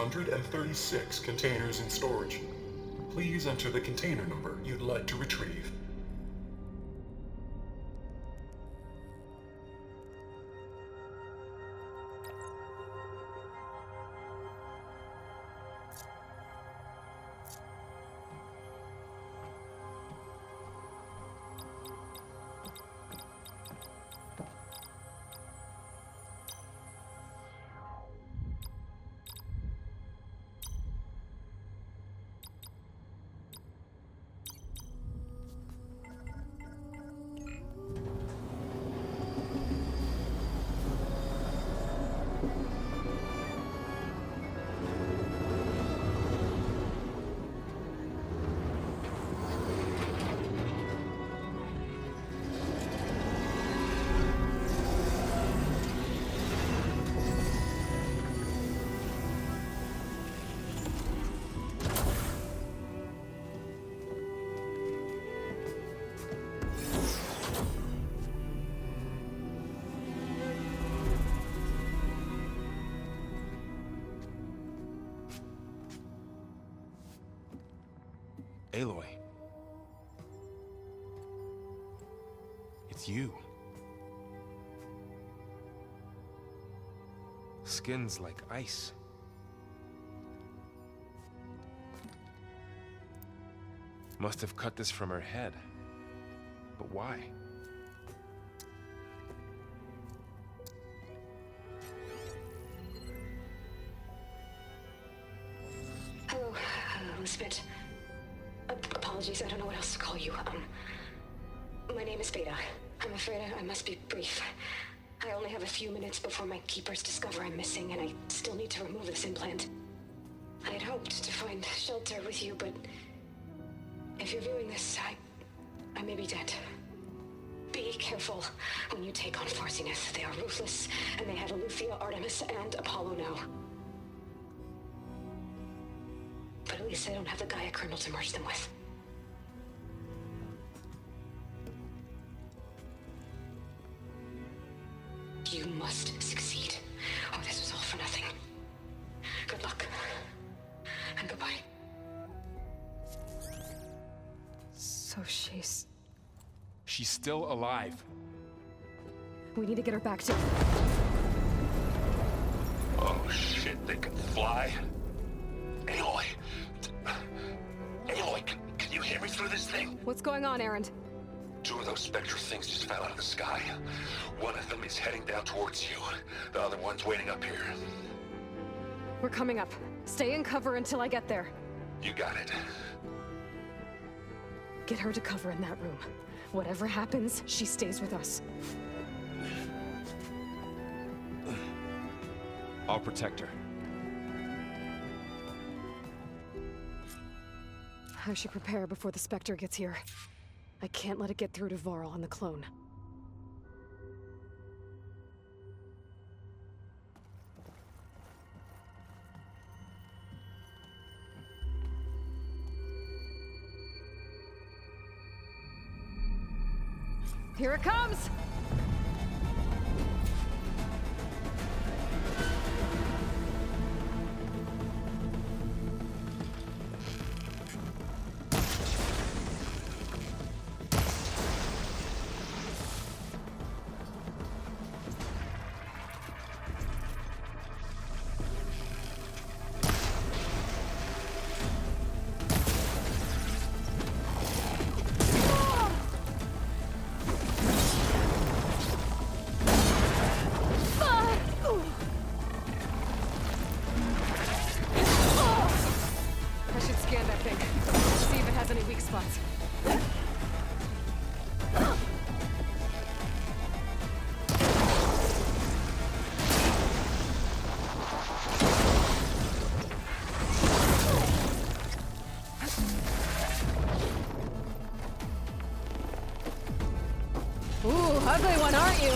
136 containers in storage. Please enter the container number you'd like to retrieve. Aloy. It's you. Skin's like ice. Must have cut this from her head. But why? Hello, Elizabeth. Apologies, I don't know what else to call you. My name is Beta. I'm afraid I must be brief. I only have a few minutes before my keepers discover I'm missing, and I still need to remove this implant. I had hoped to find shelter with you, but if you're viewing this, I may be dead. Be careful when you take on Farsineth. They are ruthless, and they have Eleuthia, Artemis, and Apollo now. But at least I don't have the Gaia kernel to merge them with. You must succeed, or this was all for nothing. Good luck, and goodbye. So she's... She's still alive. We need to get her back to... Oh shit, they can fly? Aloy! Aloy, can you hear me through this thing? What's going on, Erend? Two of those spectral things just fell out of the sky. One of them is heading down towards you. The other one's waiting up here. We're coming up. Stay in cover until I get there. You got it. Get her to cover in that room. Whatever happens, she stays with us. I'll protect her. I should prepare before the Spectre gets here. I can't let it get through to Varl and the clone. Here it comes! Ugly one, aren't you?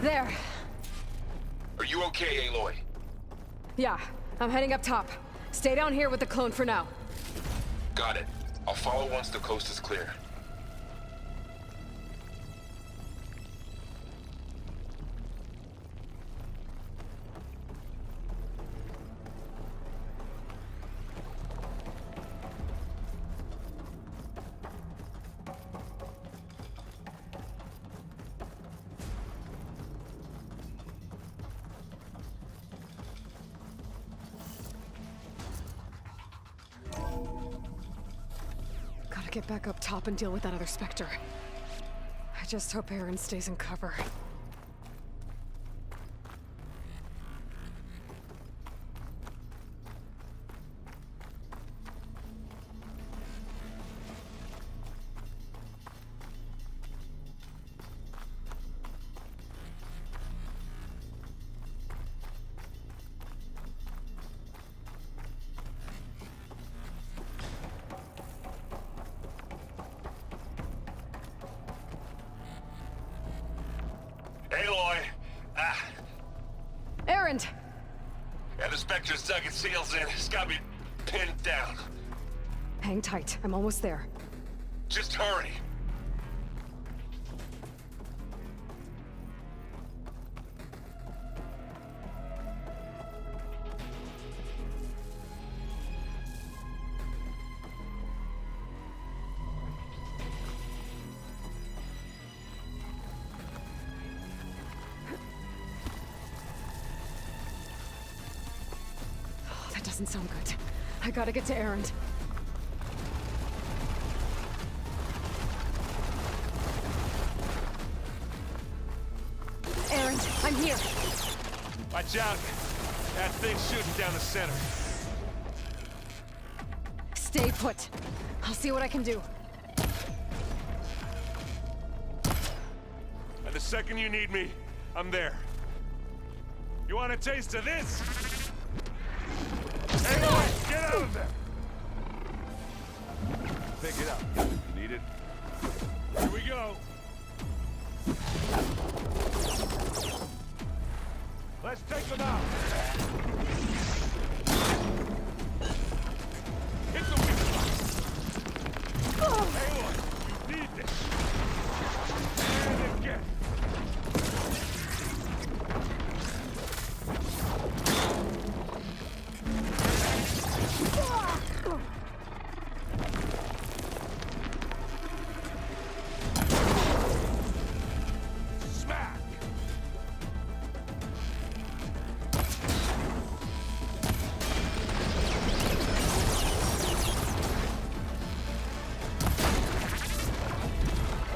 There. Are you okay, Aloy? Yeah, I'm heading up top. Stay down here with the clone for now. Got it. I'll follow once the coast is clear. Gotta get back up top and deal with that other Spectre. I just hope Aaron stays in cover. Aloy! Aaron! And the Spectre's dug its heels in. It's got me pinned down. Hang tight, I'm almost there. Just hurry. Oh, that doesn't sound good. I gotta get to Aaron. Aaron, I'm here. Watch out! That thing's shooting down the center. Stay put. I'll see what I can do. And the second you need me, I'm there. You want a taste of this? Hey, boy, get out of there! Pick it up. You need it? Here we go. Let's take them out. Hit the weak spot. Hey, look, you need this. And again. Smack!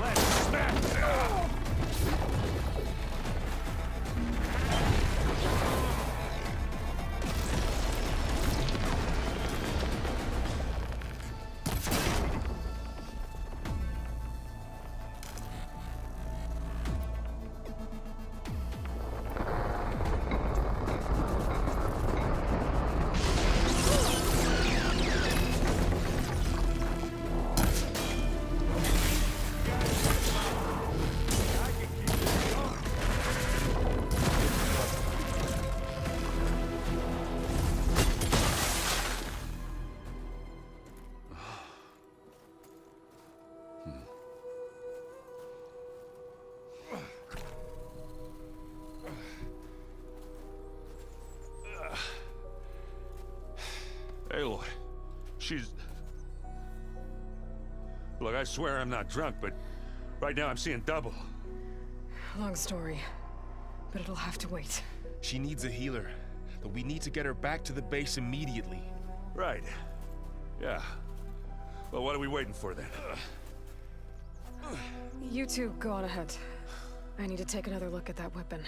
Let's smack! Aloy, she's... Look, I swear I'm not drunk, but right now I'm seeing double. Long story, but it'll have to wait. She needs a healer, but we need to get her back to the base immediately. Right. Yeah. Well, what are we waiting for then? You two go on ahead. I need to take another look at that weapon.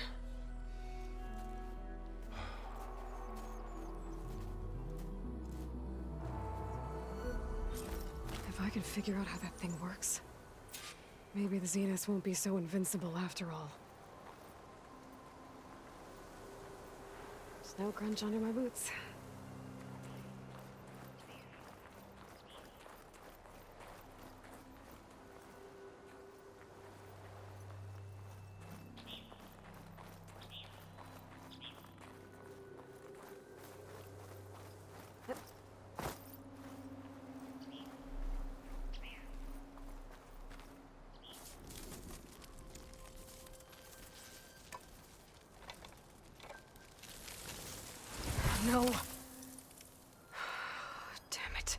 If I can figure out how that thing works, maybe the Zeniths won't be so invincible after all. Snow crunch under my boots. no. Damn it.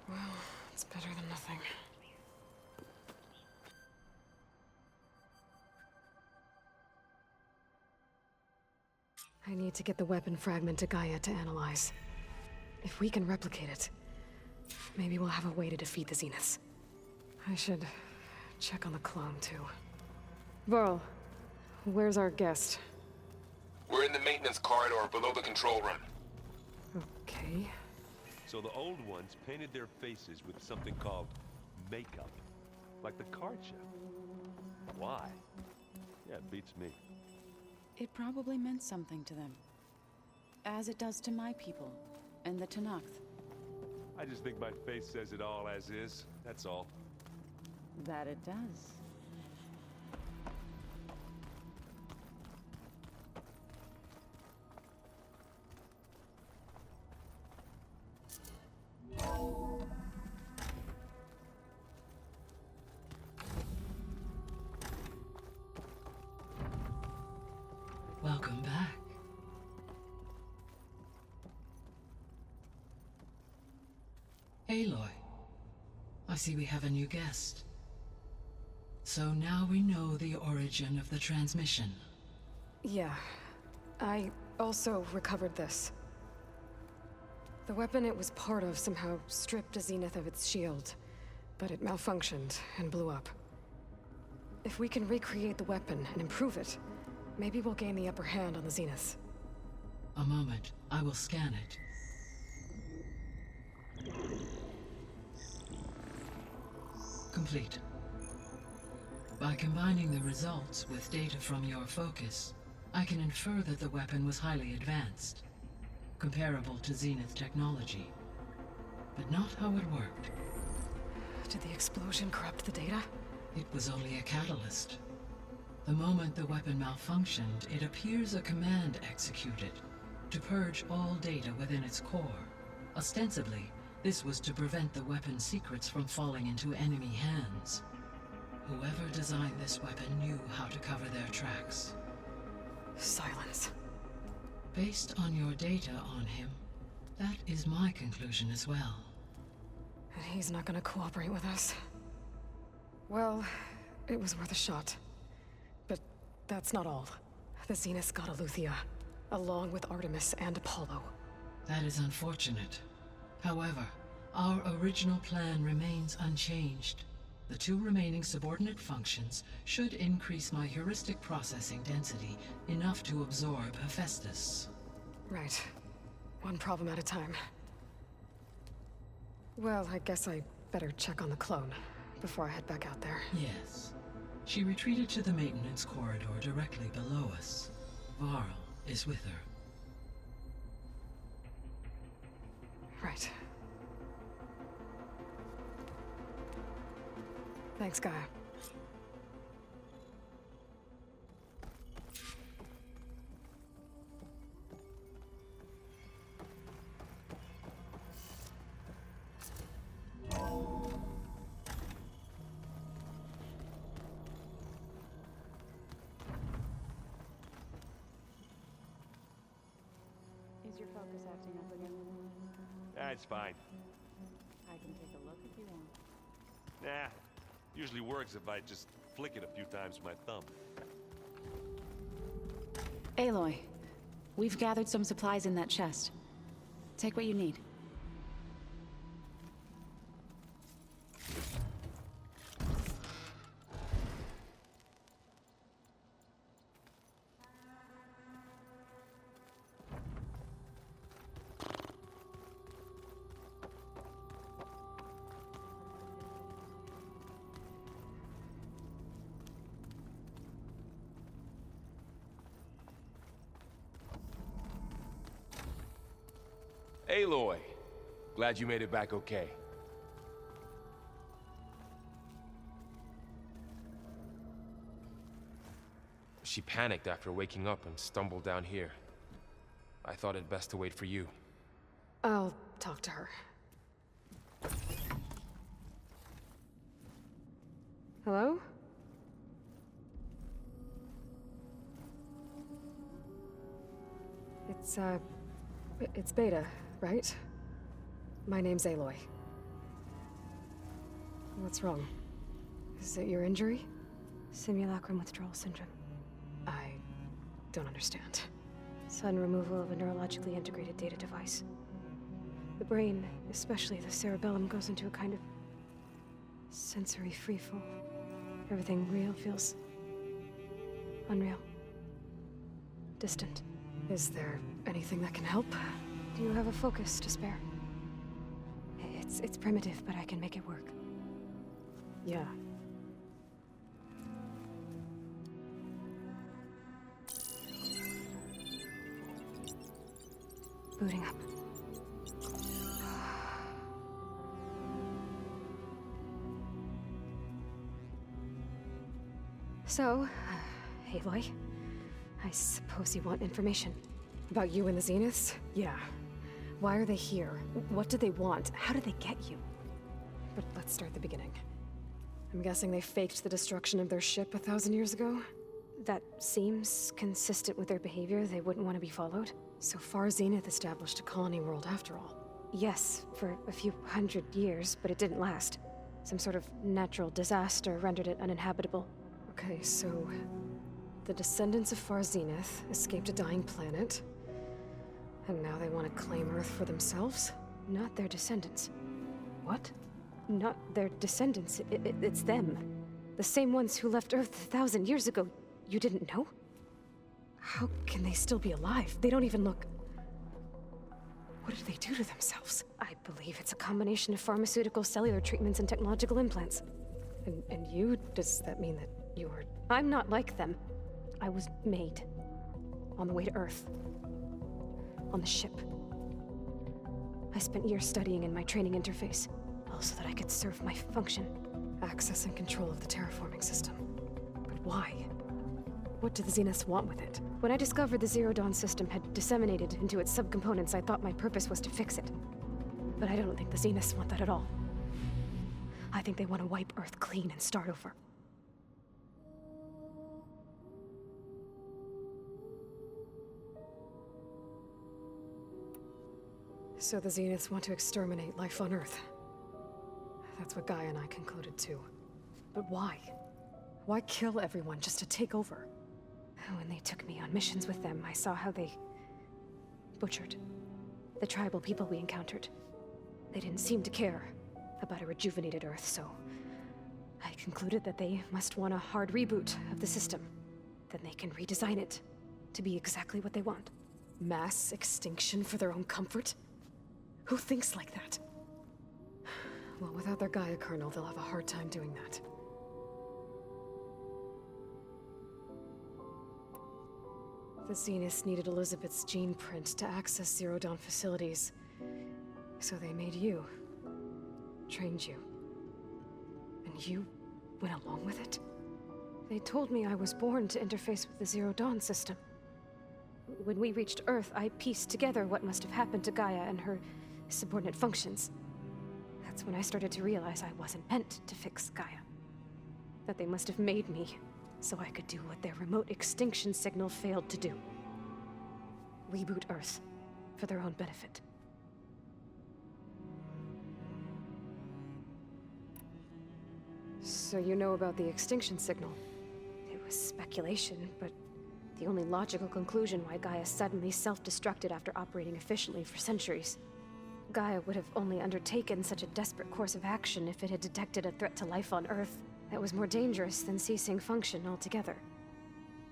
Well, it's better than nothing. I need to get the weapon fragment to Gaia to analyze. If we can replicate it, maybe we'll have a way to defeat the Zeniths. I should check on the clone, too. Varl, where's our guest? We're in the maintenance corridor below the control room. Okay. So the old ones painted their faces with something called makeup. Like the card chip. Why? Yeah, it beats me. It probably meant something to them. As it does to my people, and the Tenakth. I just think my face says it all as is, that's all. That it does. Welcome back. Aloy, I see we have a new guest. So now we know the origin of the transmission. Yeah. I also recovered this. The weapon it was part of somehow stripped a Zenith of its shield, but it malfunctioned and blew up. If we can recreate the weapon and improve it, maybe we'll gain the upper hand on the Zeniths. A moment, I will scan it. Complete. By combining the results with data from your focus, I can infer that the weapon was highly advanced, comparable to Zenith technology, but not how it worked. Did the explosion corrupt the data? It was only a catalyst. The moment the weapon malfunctioned, it appears a command executed to purge all data within its core. Ostensibly, this was to prevent the weapon's secrets from falling into enemy hands. Whoever designed this weapon knew how to cover their tracks. Silence. Based on your data on him, that is my conclusion as well. And he's not gonna cooperate with us. Well, it was worth a shot. But that's not all. The Zeniths got Aletheia, along with Artemis and Apollo. That is unfortunate. However, our original plan remains unchanged. The two remaining subordinate functions should increase my heuristic processing density enough to absorb Hephaestus. Right. One problem at a time. Well, I guess I better check on the clone before I head back out there. Yes. She retreated to the maintenance corridor directly below us. Varl is with her. Right. Thanks, Gaia. Is your focus acting up again? That's fine. I can take a look if you want. Nah, usually works if I just flick it a few times with my thumb. Aloy, we've gathered some supplies in that chest. Take what you need. Aloy, glad you made it back okay. She panicked after waking up and stumbled down here. I thought it best to wait for you. I'll talk to her. Hello? It's Beta, right? My name's Aloy. What's wrong? Is it your injury? Simulacrum withdrawal syndrome. I don't understand. Sudden removal of a neurologically integrated data device. The brain, especially the cerebellum, goes into a kind of sensory freefall. Everything real feels unreal. Distant. Is there anything that can help? Do you have a focus to spare? It's primitive, but I can make it work. Yeah. Booting up. So, Aloy, I suppose you want information. About you and the Zeniths? Yeah. Why are they here? What do they want? How did they get you? But let's start at the beginning. I'm guessing they faked the destruction of their ship 1,000 years ago? That seems consistent with their behavior. They wouldn't want to be followed. So Far Zenith established a colony world after all. Yes, for a few hundred years, but it didn't last. Some sort of natural disaster rendered it uninhabitable. Okay, so the descendants of Far Zenith escaped a dying planet, and now they want to claim Earth for themselves? Not their descendants. What? Not their descendants. It's them. The same ones who left Earth 1,000 years ago. You didn't know? How can they still be alive? They don't even look... What did they do to themselves? I believe it's a combination of pharmaceutical, cellular treatments, and technological implants. And you? Does that mean that you were... I'm not like them. I was made. On the way to Earth. On the ship. I spent years studying in my training interface, all so that I could serve my function. Access and control of the terraforming system. But why? What do the Zeniths want with it? When I discovered the Zero Dawn system had disseminated into its subcomponents, I thought my purpose was to fix it. But I don't think the Zeniths want that at all. I think they want to wipe Earth clean and start over. So the Zeniths want to exterminate life on Earth. That's what Gaia and I concluded too. But why? Why kill everyone just to take over? When they took me on missions with them, I saw how they butchered the tribal people we encountered. They didn't seem to care about a rejuvenated Earth, so I concluded that they must want a hard reboot of the system. Then they can redesign it to be exactly what they want. Mass extinction for their own comfort? Who thinks like that? Well, without their Gaia kernel, they'll have a hard time doing that. The Zeniths needed Elizabeth's gene print to access Zero Dawn facilities. So they made you. Trained you. And you went along with it? They told me I was born to interface with the Zero Dawn system. When we reached Earth, I pieced together what must have happened to Gaia and her subordinate functions. That's when I started to realize I wasn't meant to fix Gaia. That they must have made me so I could do what their remote extinction signal failed to do. Reboot Earth for their own benefit. So you know about the extinction signal? It was speculation, but the only logical conclusion why Gaia suddenly self-destructed after operating efficiently for centuries. Gaia would have only undertaken such a desperate course of action if it had detected a threat to life on Earth that was more dangerous than ceasing function altogether.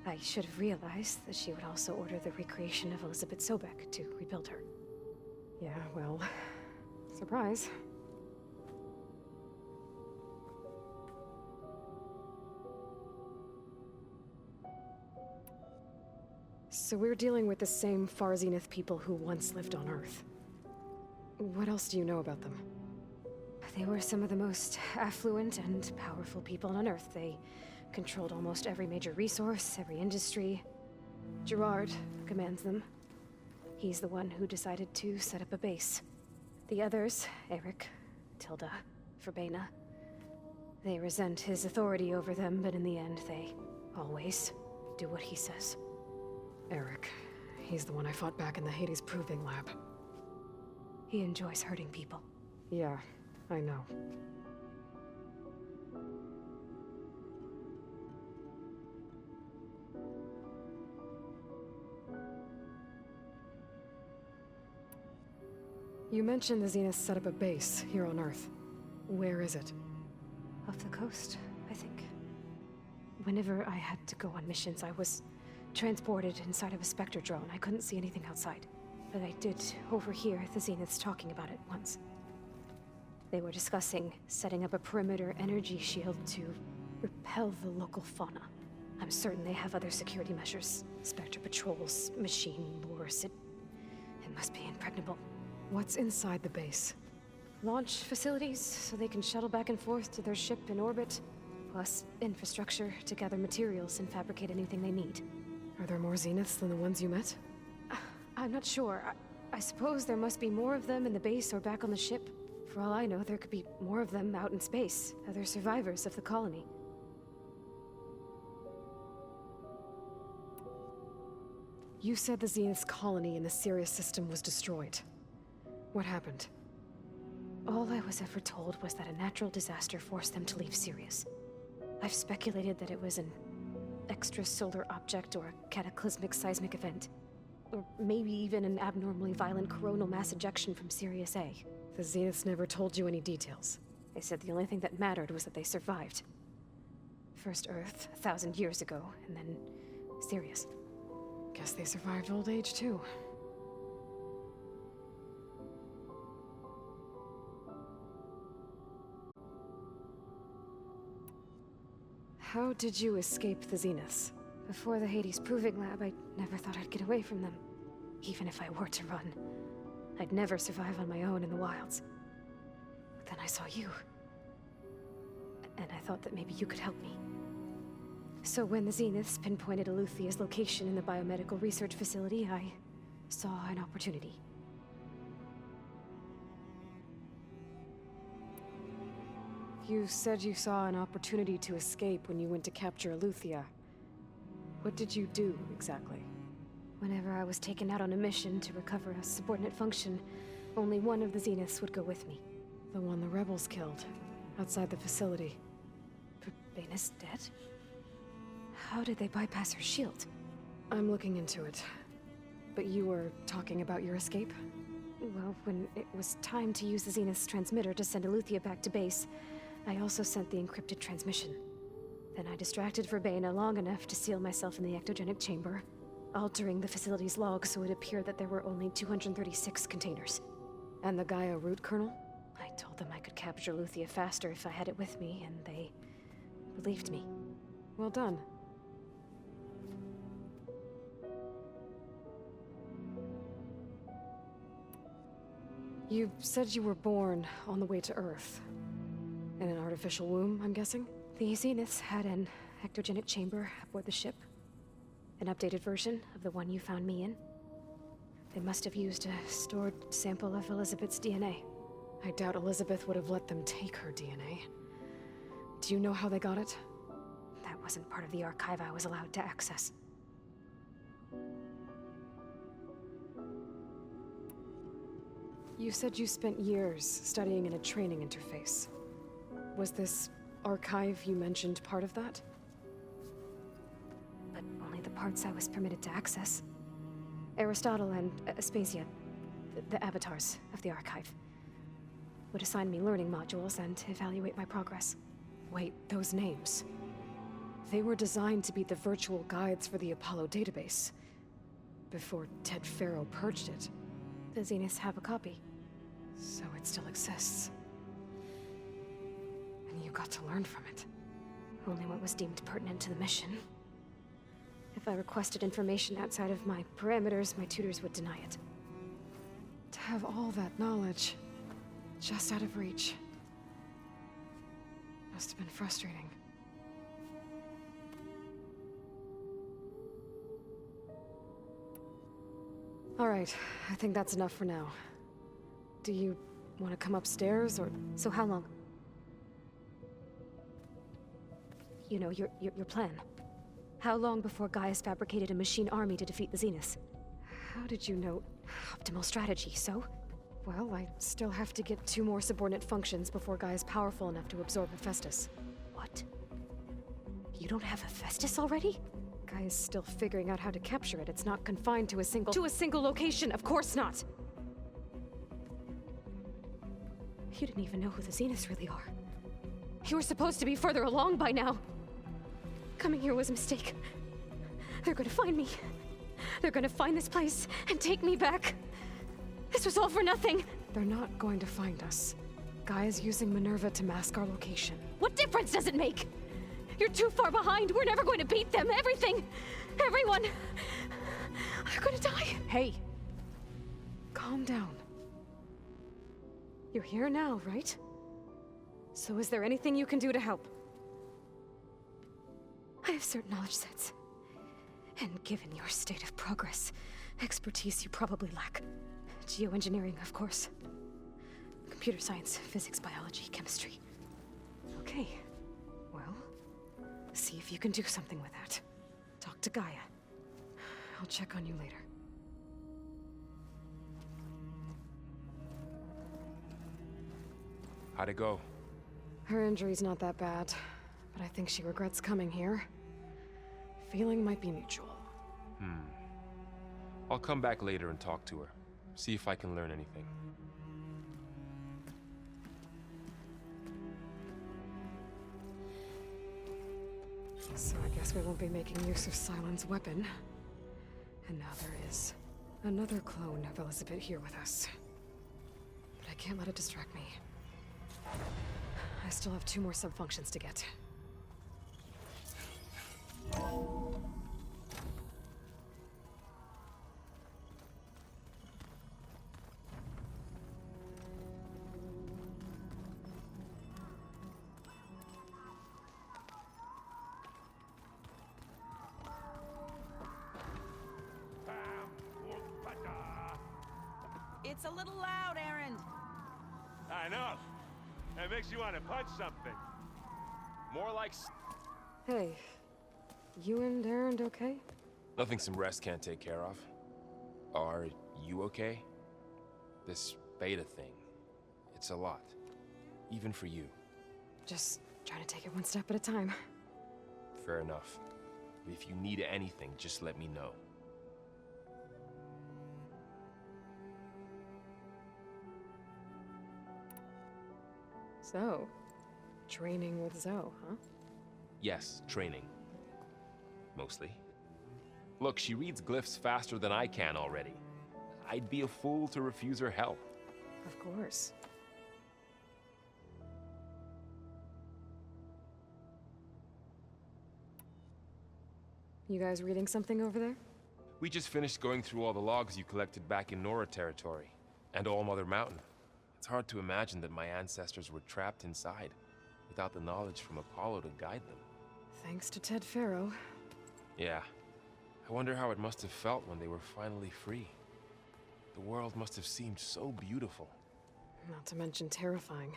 I should have realized that she would also order the recreation of Elizabeth Sobek to rebuild her. Yeah, well, surprise. So we're dealing with the same Far Zenith people who once lived on Earth. What else do you know about them? They were some of the most affluent and powerful people on Earth. They controlled almost every major resource, every industry. Gerard commands them. He's the one who decided to set up a base. The others, Eric, Tilda, Verbena, they resent his authority over them, but in the end, they always do what he says. Eric. He's the one I fought back in the Hades Proving Lab. He enjoys hurting people. Yeah, I know. You mentioned the Zenith set up a base here on Earth. Where is it? Off the coast, I think. Whenever I had to go on missions, I was transported inside of a Spectre drone. I couldn't see anything outside. But I did overhear the Zeniths talking about it once. They were discussing setting up a perimeter energy shield to repel the local fauna. I'm certain they have other security measures. Spectre patrols, machine lures. It must be impregnable. What's inside the base? Launch facilities, so they can shuttle back and forth to their ship in orbit. Plus, infrastructure to gather materials and fabricate anything they need. Are there more Zeniths than the ones you met? I'm not sure. I suppose there must be more of them in the base or back on the ship. For all I know, there could be more of them out in space, other survivors of the colony. You said the Zenith's colony in the Sirius system was destroyed. What happened? All I was ever told was that a natural disaster forced them to leave Sirius. I've speculated that it was an extrasolar object or a cataclysmic seismic event. Or maybe even an abnormally violent coronal mass ejection from Sirius A. The Zeniths never told you any details. They said the only thing that mattered was that they survived. First Earth, 1,000 years ago, and then Sirius. Guess they survived old age, too. How did you escape the Zeniths? Before the Hades Proving Lab, I never thought I'd get away from them. Even if I were to run. I'd never survive on my own in the wilds. But then I saw you. And I thought that maybe you could help me. So when the Zeniths pinpointed Eluthia's location in the biomedical research facility, I saw an opportunity. You said you saw an opportunity to escape when you went to capture Eluthia. What did you do, exactly? Whenever I was taken out on a mission to recover a subordinate function, only one of the Zeniths would go with me. The one the rebels killed, outside the facility. Baina's dead? How did they bypass her shield? I'm looking into it. But you were talking about your escape? Well, when it was time to use the Zenith's transmitter to send Eluthia back to base, I also sent the encrypted transmission. Then I distracted Verbena long enough to seal myself in the ectogenic chamber, altering the facility's log so it appeared that there were only 236 containers. And the Gaia root kernel? I told them I could capture Luthia faster if I had it with me, and they believed me. Well done. You said you were born on the way to Earth. In an artificial womb, I'm guessing? The Zeniths had an ectogenic chamber aboard the ship. An updated version of the one you found me in. They must have used a stored sample of Elizabeth's DNA. I doubt Elizabeth would have let them take her DNA. Do you know how they got it? That wasn't part of the archive I was allowed to access. You said you spent years studying in a training interface. Was this archive you mentioned part of that? But only the parts I was permitted to access. Aristotle and Aspasia, the avatars of the archive, would assign me learning modules and evaluate my progress. Wait, those names. They were designed to be the virtual guides for the Apollo database. Before Ted Faro purged it. The Zeniths have a copy. So it still exists. And you got to learn from it. Only what was deemed pertinent to the mission. If I requested information outside of my parameters, my tutors would deny it. To have all that knowledge, just out of reach. Must have been frustrating. All right, I think that's enough for now. Do you want to come upstairs, or... So how long? You know, your plan. How long before Gaius fabricated a machine army to defeat the Zeniths? How did you know? Optimal strategy, so? Well, I still have to get 2 more subordinate functions before Gaia's powerful enough to absorb Hephaestus. What? You don't have Hephaestus already? Gaia's still figuring out how to capture it. It's not confined to a single location, of course not! You didn't even know who the Zeniths really are. You were supposed to be further along by now! Coming here was a mistake. They're gonna find me. They're gonna find this place and take me back. This was all for nothing! They're not going to find us. Gaia's using Minerva to mask our location. What difference does it make? You're too far behind! We're never going to beat them! Everything! Everyone! They're gonna die! Hey! Calm down. You're here now, right? So is there anything you can do to help? I have certain knowledge sets. And given your state of progress, expertise you probably lack. Geoengineering, of course. Computer science, physics, biology, chemistry. Okay. Well, see if you can do something with that. Talk to Gaia. I'll check on you later. How'd it go? Her injury's not that bad, but I think she regrets coming here. Feeling might be mutual. I'll come back later and talk to her. See if I can learn anything. So I guess we won't be making use of Sylens' weapon. And now there is another clone of Elizabeth here with us. But I can't let it distract me. I still have 2 more sub-functions to get. It's a little loud, Erend. I know. That makes you want to punch something. More like Hey, you and Erend okay? nothing some rest can't take care of. Are you okay? This beta thing, it's a lot. Even for you. Just trying to take it one step at a time. Fair enough. If you need anything, just let me know. So, training with Zoe, huh? Yes, training. Mostly. Look, she reads glyphs faster than I can already. I'd be a fool to refuse her help. Of course. You guys reading something over there? We just finished going through all the logs you collected back in Nora territory, and All Mother Mountain. It's hard to imagine that my ancestors were trapped inside, without the knowledge from Apollo to guide them. Thanks to Ted Faro. Yeah. I wonder how it must have felt when they were finally free. The world must have seemed so beautiful. Not to mention terrifying.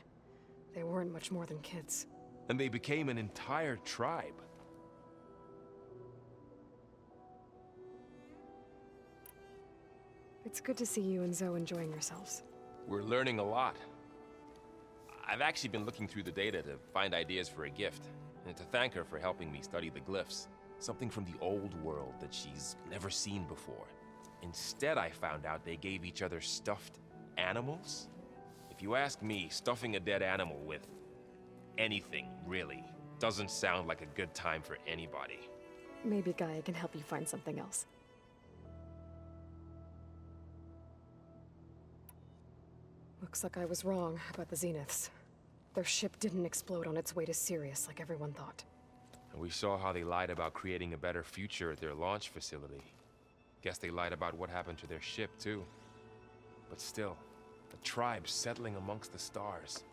They weren't much more than kids. And they became an entire tribe. It's good to see you and Zoe enjoying yourselves. We're learning a lot. I've actually been looking through the data to find ideas for a gift, and to thank her for helping me study the glyphs. Something from the old world that she's never seen before. Instead, I found out they gave each other stuffed animals. If you ask me, stuffing a dead animal with anything, really, doesn't sound like a good time for anybody. Maybe Gaia can help you find something else. Looks like I was wrong about the Zeniths. Their ship didn't explode on its way to Sirius like everyone thought. And we saw how they lied about creating a better future at their launch facility. Guess they lied about what happened to their ship, too. But still, the tribe settling amongst the stars.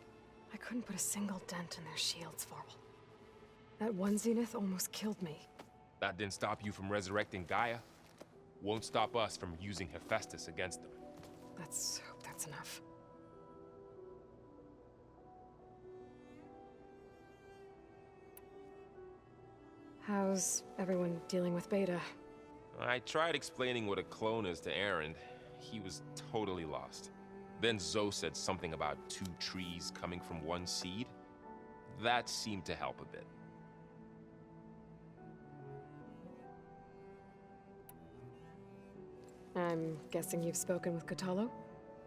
I couldn't put a single dent in their shields, Varl. That one Zenith almost killed me. That didn't stop you from resurrecting Gaia. Won't stop us from using Hephaestus against them. Let's hope that's enough. How's everyone dealing with Beta? I tried explaining what a clone is to Erend. He was totally lost. Then Zoe said something about 2 trees coming from 1 seed. That seemed to help a bit. I'm guessing you've spoken with Kotallo?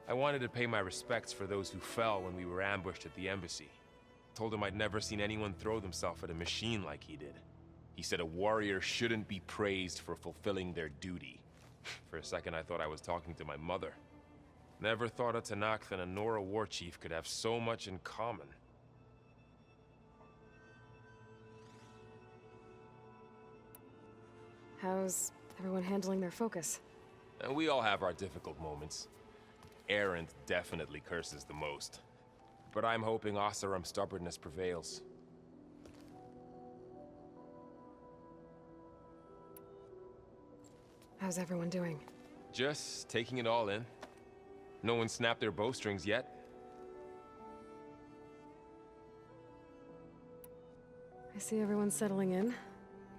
I wanted to pay my respects for those who fell when we were ambushed at the embassy. Told him I'd never seen anyone throw themselves at a machine like he did. He said a warrior shouldn't be praised for fulfilling their duty. For a second, I thought I was talking to my mother. Never thought a Tenakth and a Nora war chief could have so much in common. How's everyone handling their focus? And we all have our difficult moments. Erend definitely curses the most. But I'm hoping Oseram's stubbornness prevails. How's everyone doing? Just taking it all in. No one snapped their bowstrings yet. I see everyone settling in.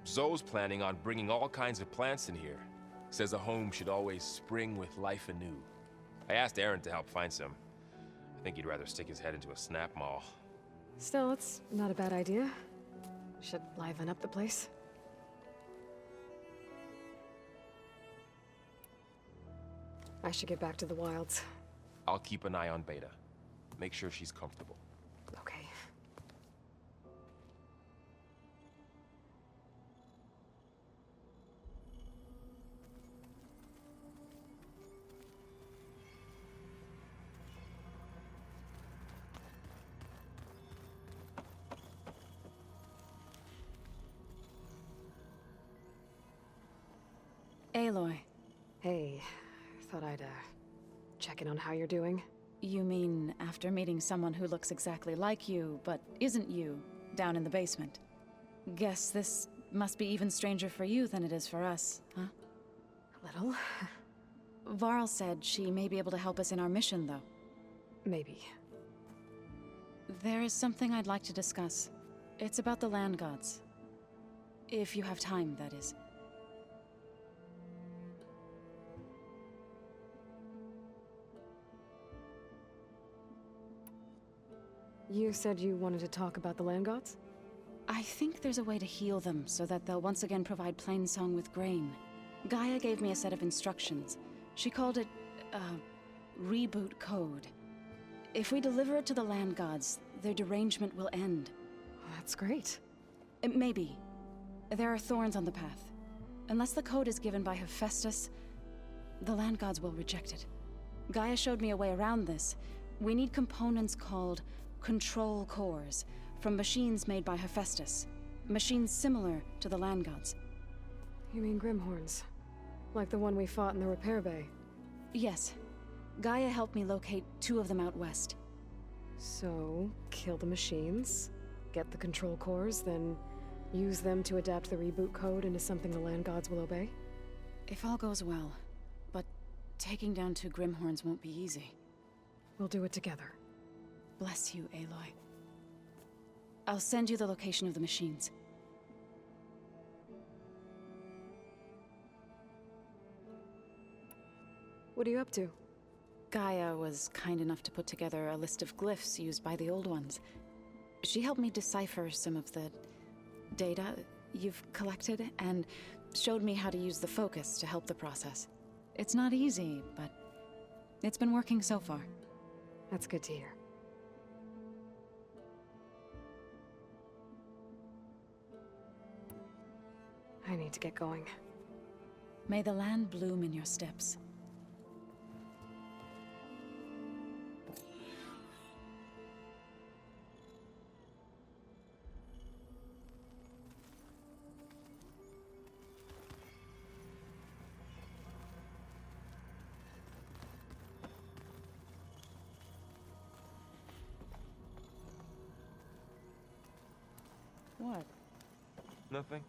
Zoe's planning on bringing all kinds of plants in here. Says a home should always spring with life anew. I asked Erend to help find some. I think he'd rather stick his head into a snap mall. Still, it's not a bad idea. Should liven up the place. I should get back to the wilds. I'll keep an eye on Beta. Make sure she's comfortable. Okay. Aloy. Hey, thought I'd, check in on how you're doing. You mean after meeting someone who looks exactly like you, but isn't you, down in the basement? Guess this must be even stranger for you than it is for us, huh? A little. Varl said she may be able to help us in our mission, though. Maybe. There is something I'd like to discuss. It's about the land gods. If you have time, that is. You said you wanted to talk about the land gods? I think there's a way to heal them so that they'll once again provide Plainsong with grain. Gaia gave me a set of instructions. She called it, reboot code. If we deliver it to the land gods, their derangement will end. That's great. Maybe. There are thorns on the path. Unless the code is given by Hephaestus, the land gods will reject it. Gaia showed me a way around this. We need components called control cores from machines made by Hephaestus. Machines similar to the land gods. You mean Grimhorns? Like the one we fought in the repair bay? Yes. Gaia helped me locate 2 of them out west. So, kill the machines, get the control cores, then use them to adapt the reboot code into something the land gods will obey? If all goes well. But taking down 2 Grimhorns won't be easy. We'll do it together. Bless you, Aloy. I'll send you the location of the machines. What are you up to? Gaia was kind enough to put together a list of glyphs used by the old ones. She helped me decipher some of the data you've collected, and showed me how to use the focus to help the process. It's not easy, but it's been working so far. That's good to hear. I need to get going. May the land bloom in your steps. What? Nothing.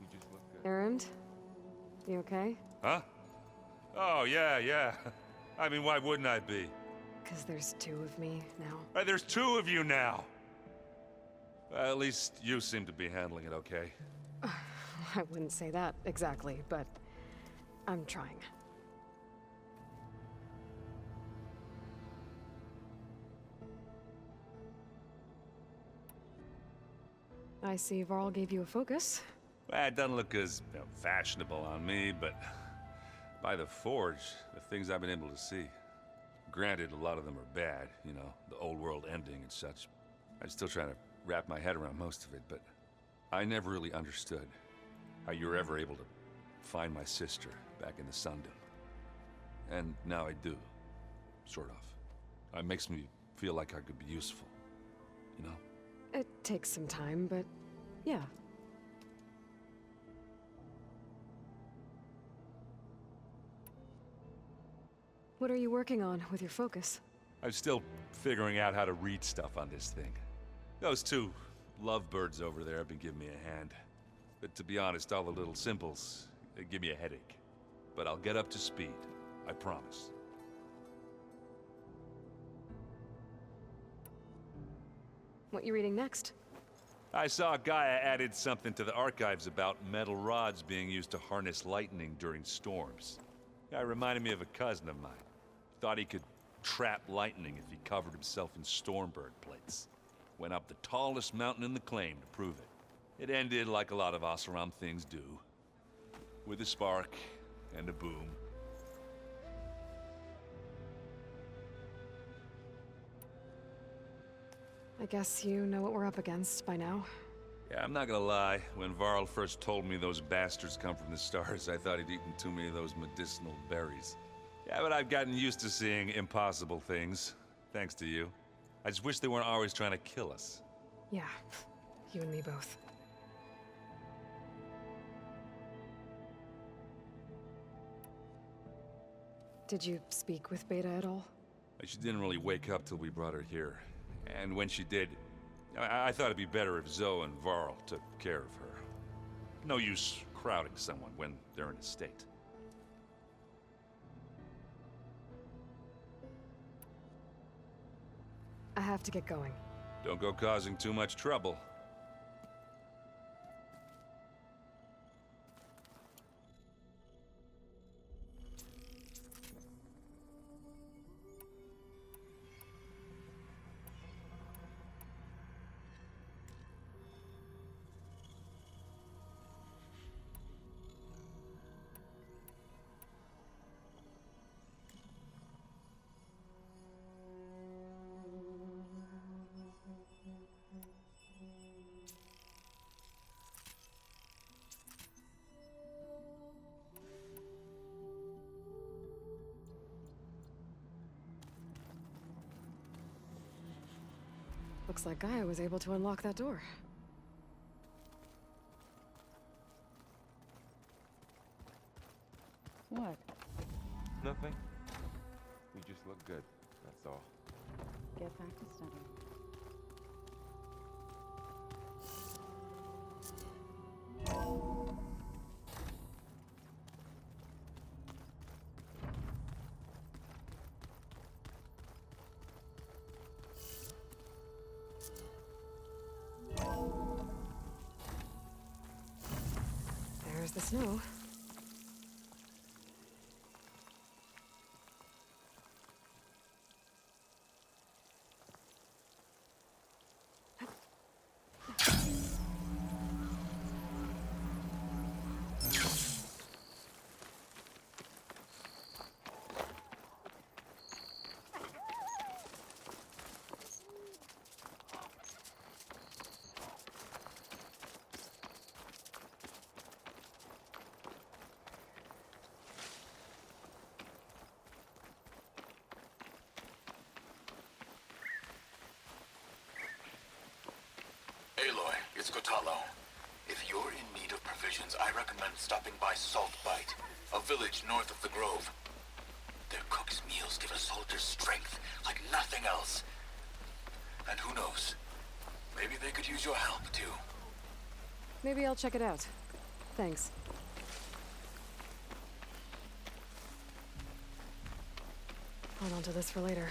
You just look good. Erend? You okay? Huh? Oh, yeah. I mean, why wouldn't I be? 'Cause there's 2 of me now. There's 2 of you now! Well, at least you seem to be handling it okay. I wouldn't say that exactly, but I'm trying. I see Varl gave you a focus. Well, it doesn't look as fashionable on me, but by the Forge, the things I've been able to see. Granted, a lot of them are bad, you know, the old world ending and such. I'm still trying to wrap my head around most of it, but I never really understood how you were ever able to find my sister back in the Sundom. And now I do, sort of. It makes me feel like I could be useful, you know? It takes some time, but yeah. What are you working on with your focus? I'm still figuring out how to read stuff on this thing. Those two lovebirds over there have been giving me a hand. But to be honest, all the little symbols, they give me a headache. But I'll get up to speed, I promise. What you reading next? I saw Gaia added something to the archives about metal rods being used to harness lightning during storms. Guy reminded me of a cousin of mine. Thought he could trap lightning if he covered himself in Stormbird plates. Went up the tallest mountain in the claim to prove it. It ended like a lot of Oseram things do. With a spark and a boom. I guess you know what we're up against by now. Yeah, I'm not gonna lie. When Varl first told me those bastards come from the stars, I thought he'd eaten too many of those medicinal berries. Yeah, but I've gotten used to seeing impossible things. Thanks to you. I just wish they weren't always trying to kill us. Yeah, you and me both. Did you speak with Beta at all? She didn't really wake up till we brought her here. And when she did, I thought it'd be better if Zoe and Varl took care of her. No use crowding someone when they're in a state. I have to get going. Don't go causing too much trouble. Looks like Gaia was able to unlock that door. What? Nothing. You just look good, that's all. Get back to studying. There's the snow. Aloy, it's Kotallo. If you're in need of provisions, I recommend stopping by Saltbite, a village north of the Grove. Their cook's meals give a soldier's strength like nothing else. And who knows, maybe they could use your help, too. Maybe I'll check it out. Thanks. Hold on to this for later.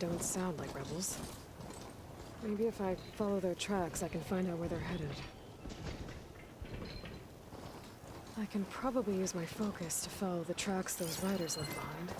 don't sound like rebels. Maybe if I follow their tracks, I can find out where they're headed. I can probably use my focus to follow the tracks those riders left behind.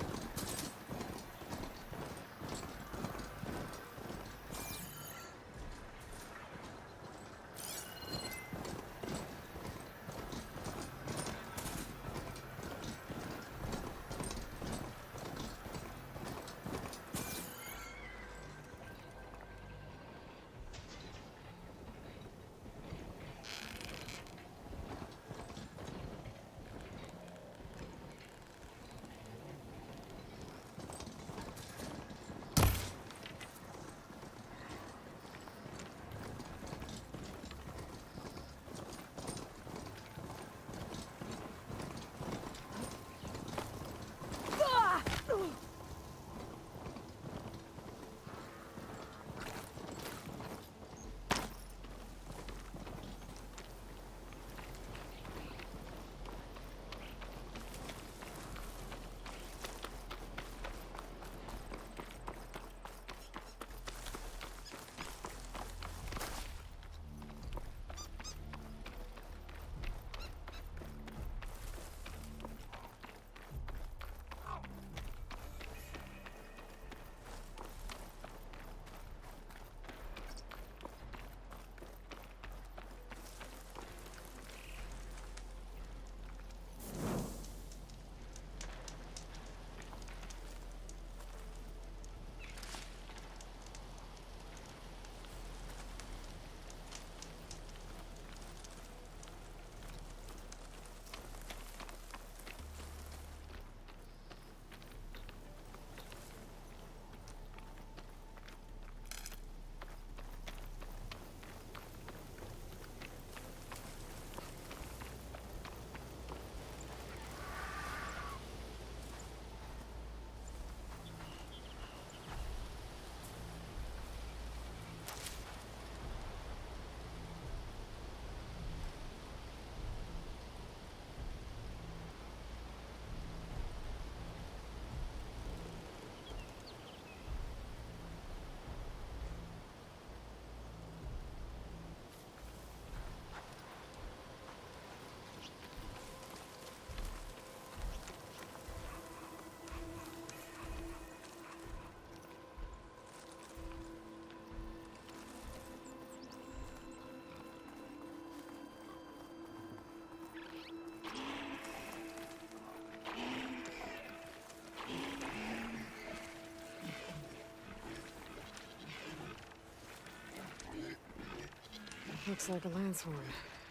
Looks like a lance horn,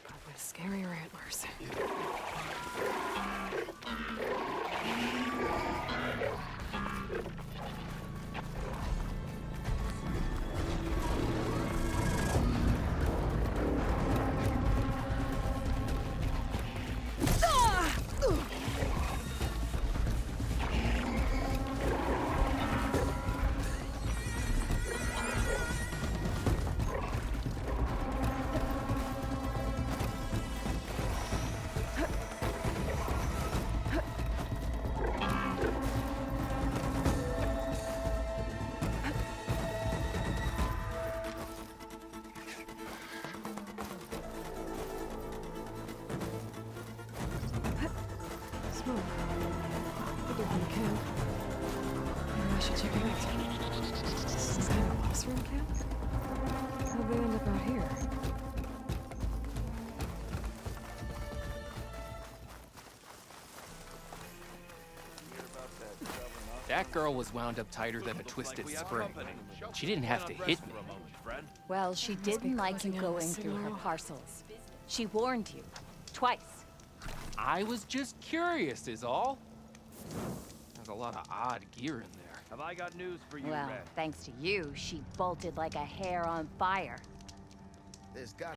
but with scarier antlers. That girl was wound up tighter than a twisted spring. She didn't have to hit me. Well, she didn't like you going through her parcels. She warned you. Twice. I was just curious is all. There's a lot of odd gear in there. Have I got news for you, Well, Red? thanks to you, she bolted like a hare on fire. There's got